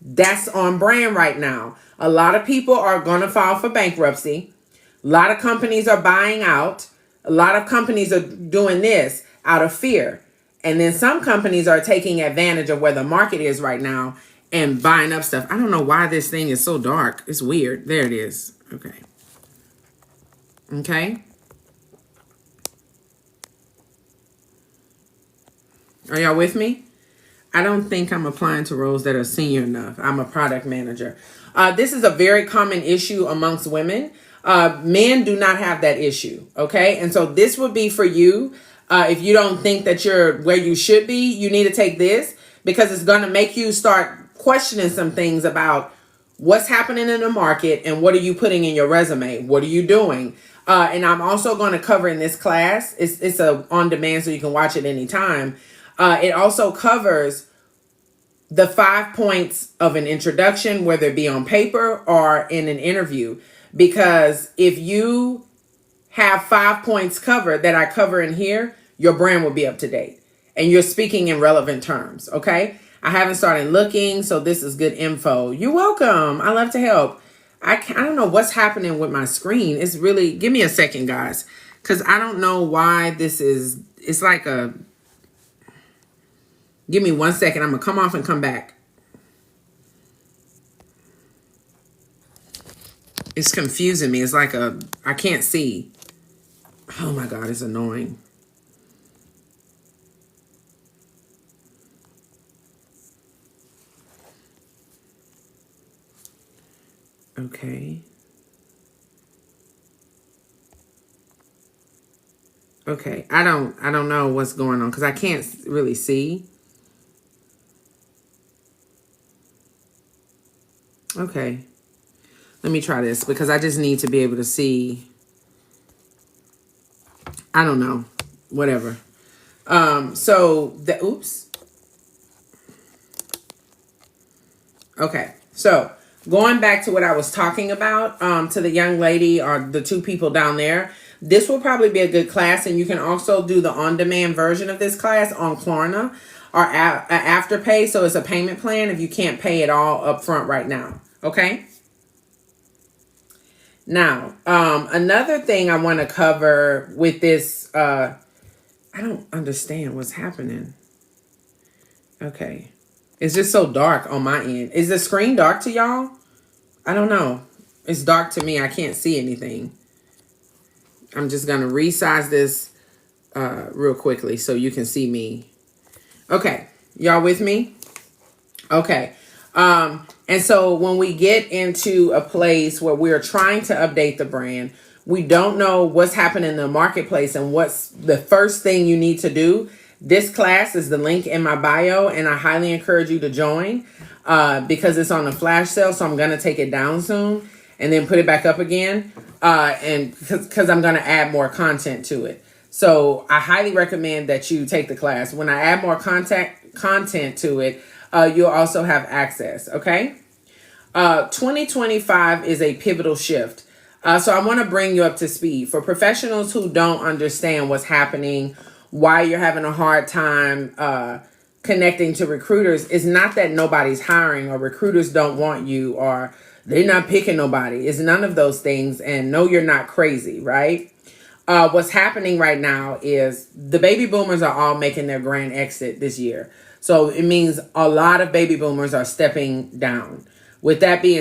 That's on brand right now. A lot of people are going to file for bankruptcy. A lot of companies are buying out. A lot of companies are doing this out of fear. And then some companies are taking advantage of where the market is right now and buying up stuff. I don't know why this thing is so dark. It's weird. There it is. Okay. Okay. Are y'all with me? I don't think I'm applying to roles that are senior enough. I'm a product manager. This is a very common issue amongst women. Men do not have that issue. Okay. And so this would be for you. If you don't think that you're where you should be, you need to take this because it's going to make you start questioning some things about what's happening in the market and what are you putting in your resume? What are you doing? And I'm also going to cover in this class. It's a on demand, so you can watch it anytime. It also covers the 5 points of an introduction, whether it be on paper or in an interview. Because if you have 5 points covered that I cover in here, your brand will be up to date and you're speaking in relevant terms. Okay. I haven't started looking, so this is good info. You're welcome. I love to help. I don't know what's happening with my screen. It's really, give me a second, guys, because I don't know why this is, it's like a, give me 1 second. I'm going to come off and come back. It's confusing me. It's like I can't see. Oh my God, it's annoying. Okay. Okay. I don't know what's going on because I can't really see. Okay. Let me try this because I just need to be able to see. I don't know. Whatever. Oops. Okay. So going back to what I was talking about, to the young lady or the two people down there, this will probably be a good class. And you can also do the on-demand version of this class on Klarna or Afterpay. So it's a payment plan if you can't pay it all up front right now. Okay. Now, another thing I want to cover with this, I don't understand what's happening. Okay. It's just so dark on my end. Is the screen dark to y'all? I don't know. It's dark to me. I can't see anything. I'm just going to resize this real quickly so you can see me. Okay. Y'all with me? Okay. And so when we get into a place where we're trying to update the brand, we don't know what's happening in the marketplace and what's the first thing you need to do. This class is the link in my bio, and I highly encourage you to join because it's on a flash sale. So I'm going to take it down soon and then put it back up again. And because I'm going to add more content to it. So I highly recommend that you take the class. When I add more content to it, you'll also have access. Okay. 2025 is a pivotal shift. So I want to bring you up to speed for professionals who don't understand what's happening, why you're having a hard time connecting to recruiters. It's not that nobody's hiring or recruiters don't want you or they're not picking nobody. It's none of those things. And no, you're not crazy, right? What's happening right now is the baby boomers are all making their grand exit this year. So it means a lot of baby boomers are stepping down. With that being